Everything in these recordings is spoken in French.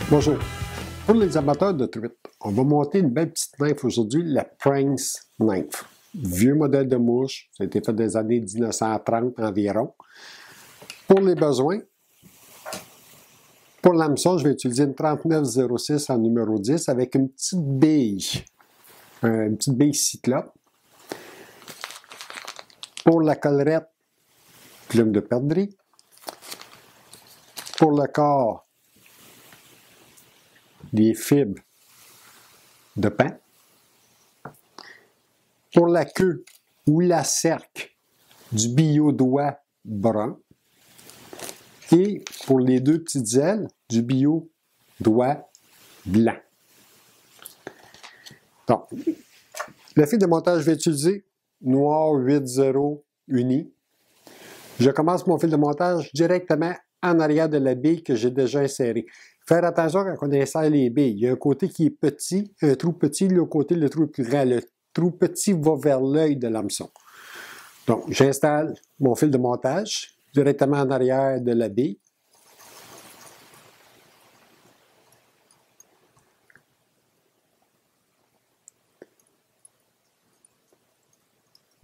Bonjour. Pour les amateurs de truite, on va monter une belle petite nymphe aujourd'hui, la Prince Nymph. Vieux modèle de mouche, ça a été fait des années 1930 environ. Pour les besoins, pour l'hameçon, je vais utiliser une 3906 en numéro 10 avec une petite bille cyclope. Pour la collerette, plume de perdrix. Pour le corps, des fibres de pin. Pour la queue ou la cerque, du bio-doigt brun. Et pour les deux petites ailes, du bio-doigt blanc. Donc, le fil de montage, je vais utiliser noir 8-0 uni. Je commence mon fil de montage directement en arrière de la bille que j'ai déjà insérée. Faire attention quand on insère les billes. Il y a un côté qui est petit, un trou petit, le trou est plus grand. Le trou petit va vers l'œil de l'hameçon. Donc, j'installe mon fil de montage directement en arrière de la bille.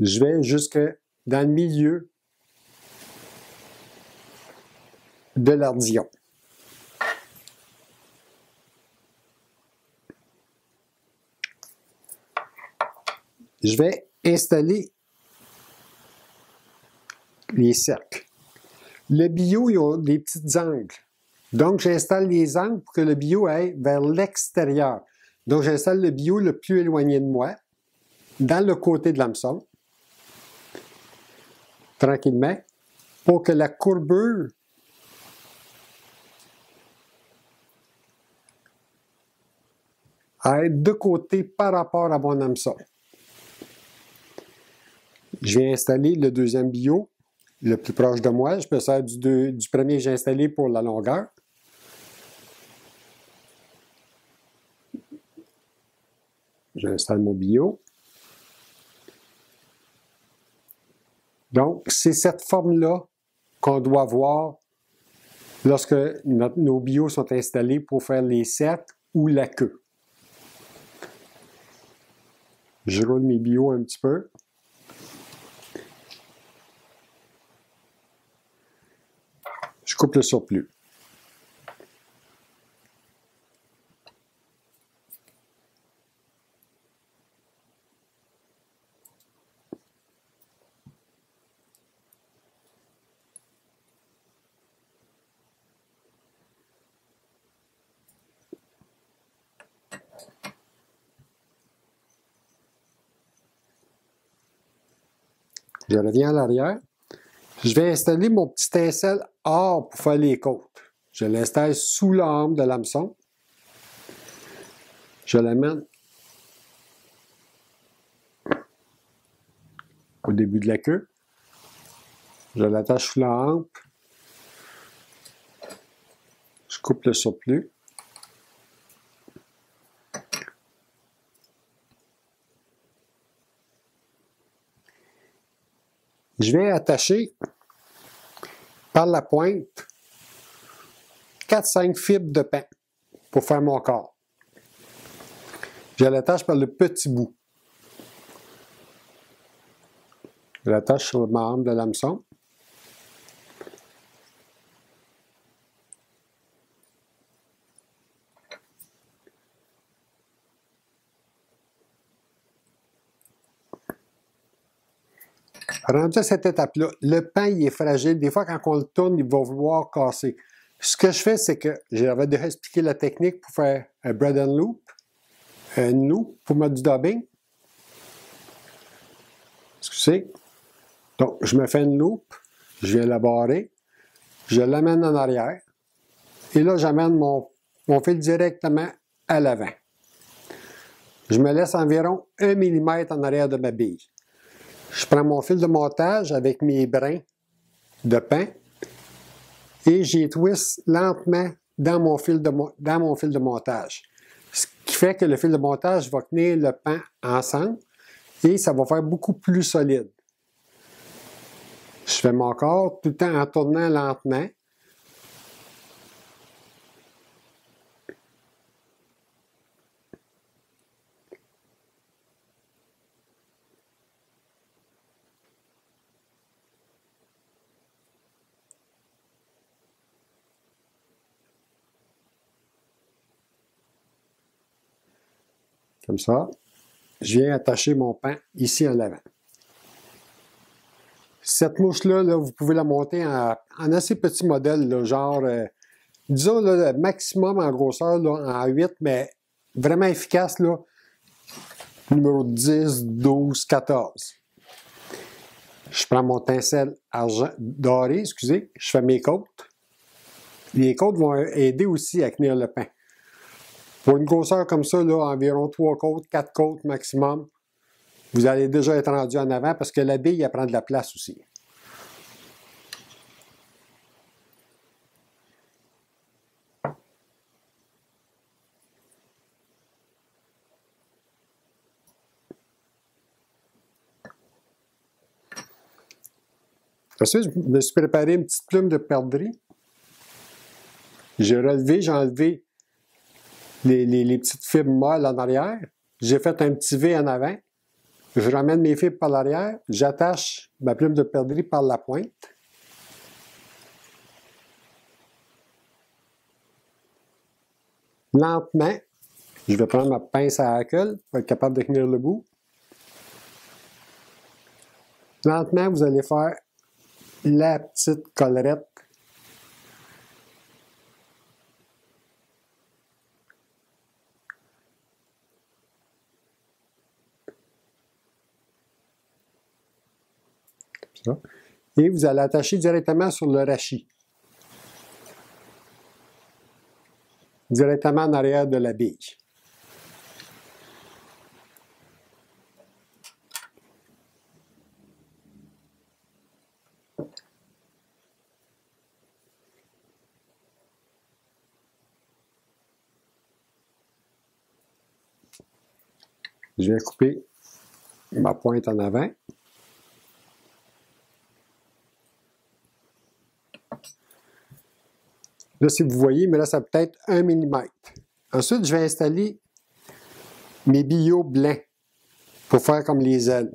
Je vais jusque dans le milieu de l'ardillon. Je vais installer les cercles. Le bio, ils ont des petits angles. Donc, j'installe les angles pour que le bio aille vers l'extérieur. Donc, j'installe le bio le plus éloigné de moi, dans le côté de l'hameçon, tranquillement, pour que la courbure aille de côté par rapport à mon hameçon. Je vais installer le deuxième bio le plus proche de moi. Je peux faire du premier que j'ai installé pour la longueur. J'installe mon bio. Donc, c'est cette forme-là qu'on doit voir lorsque nos bios sont installés pour faire les cercles ou la queue. Je roule mes bios un petit peu. Je coupe le surplus. Je reviens à l'arrière. Je vais installer mon petit aisselle hors pour faire les côtes. Je l'installe sous l'arme de l'hameçon. Je l'amène au début de la queue. Je l'attache sous la hampe. Je coupe le surplus. Je vais attacher par la pointe 4-5 fibres de pin pour faire mon corps. Je l'attache par le petit bout. Je l'attache sur ma hampe de l'hameçon. Rendu à cette étape-là, le pain il est fragile. Des fois, quand on le tourne, il va vouloir casser. Ce que je fais, c'est que j'avais déjà expliqué la technique pour faire un bread and loop, une loupe pour mettre du dubbing. Excusez. Donc, je me fais une loupe, je viens la barrer, je l'amène en arrière, et là, j'amène mon fil directement à l'avant. Je me laisse environ 1 mm en arrière de ma bille. Je prends mon fil de montage avec mes brins de pin et j'y twist lentement dans mon fil de montage. Ce qui fait que le fil de montage va tenir le pain ensemble et ça va faire beaucoup plus solide. Je fais mon corps tout le temps en tournant lentement. Comme ça. Je viens attacher mon pan ici en avant. Cette mouche-là, là, vous pouvez la monter en assez petit modèle, là, genre, disons, là, le maximum en grosseur, là, en 8, mais vraiment efficace, là, numéro 10, 12, 14. Je prends mon tincelle doré, excusez, je fais mes côtes. Les côtes vont aider aussi à tenir le pain. Pour une grosseur comme ça, là, environ 3 côtes, 4 côtes maximum, vous allez déjà être rendu en avant parce que la bille, elle prend de la place aussi. Ensuite, je me suis préparé une petite plume de perdrix. J'ai enlevé les petites fibres molles en arrière. J'ai fait un petit V en avant. Je ramène mes fibres par l'arrière. J'attache ma plume de perdrix par la pointe. Lentement, je vais prendre ma pince à hackle pour être capable de tenir le bout. Lentement, vous allez faire la petite collerette. Ça. Et vous allez attacher directement sur le rachis. Directement en arrière de la bille. Je vais couper ma pointe en avant. Là, si vous voyez, mais là, ça peut être 1 mm. Ensuite, je vais installer mes billots blancs pour faire comme les ailes.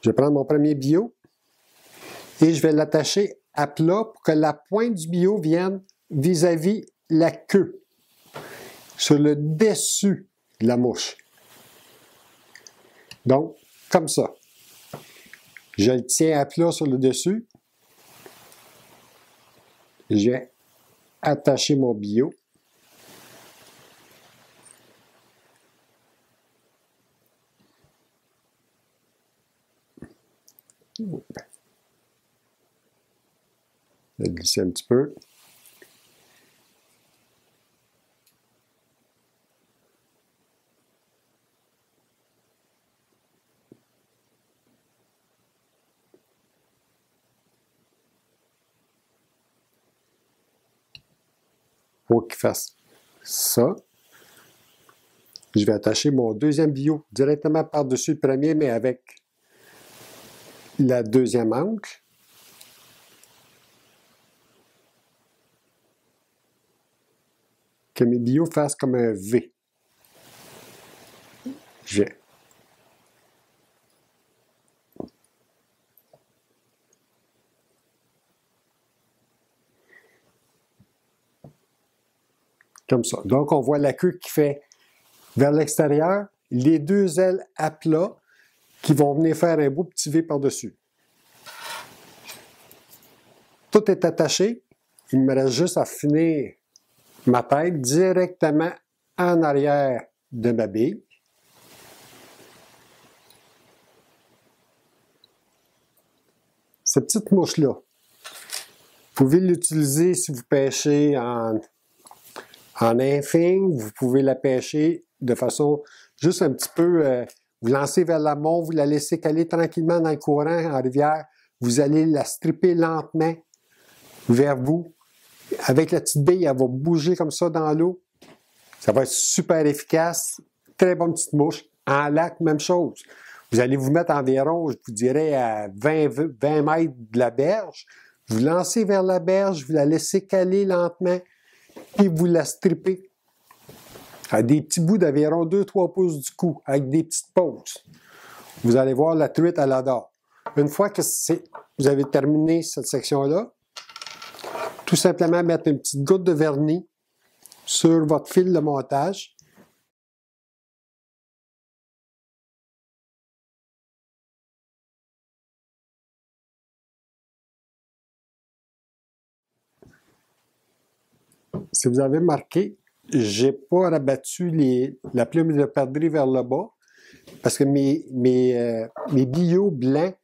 Je vais prendre mon premier billot et je vais l'attacher à plat pour que la pointe du billot vienne vis-à-vis la queue, sur le dessus de la mouche. Donc, comme ça. Je le tiens à plat sur le dessus. Je vais attacher mon billot. Je vais glisser un petit peu. Pour qu'il fasse ça, je vais attacher mon deuxième billot directement par-dessus le premier, mais avec la deuxième ancre. Que mes billots fassent comme un V. Je vais comme ça. Donc, on voit la queue qui fait vers l'extérieur, les deux ailes à plat qui vont venir faire un beau petit V par-dessus. Tout est attaché. Il me reste juste à finir ma tête directement en arrière de ma bille. Cette petite mouche-là, vous pouvez l'utiliser si vous pêchez en infing, vous pouvez la pêcher de façon juste un petit peu, vous lancez vers l'amont, vous la laissez caler tranquillement dans le courant en rivière, vous allez la stripper lentement vers vous. Avec la petite bille, elle va bouger comme ça dans l'eau. Ça va être super efficace. Très bonne petite mouche. En lac, même chose. Vous allez vous mettre environ, je vous dirais, à 20 mètres de la berge. Vous lancez vers la berge, vous la laissez caler lentement et vous la strippez à des petits bouts d'environ 2-3 pouces du cou, avec des petites pauses. Vous allez voir, la truite, elle adore. Une fois que vous avez terminé cette section-là, tout simplement mettre une petite goutte de vernis sur votre fil de montage. Si vous avez remarqué, je n'ai pas rabattu la plume de perdrix vers le bas parce que mes billots blancs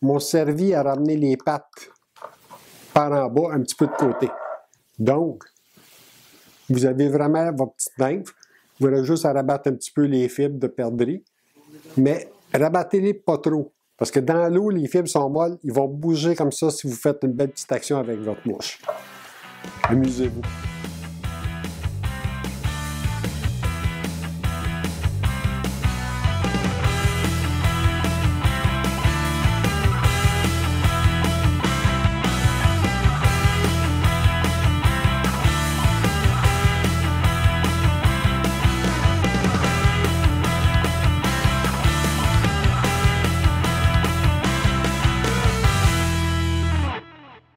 m'ont servi à ramener les pattes par en bas un petit peu de côté. Donc, vous avez vraiment votre petite nymphe. Vous aurez juste à rabattre un petit peu les fibres de perdrix, mais rabattez-les pas trop. Parce que dans l'eau, les fibres sont molles, ils vont bouger comme ça si vous faites une belle petite action avec votre mouche. Amusez-vous.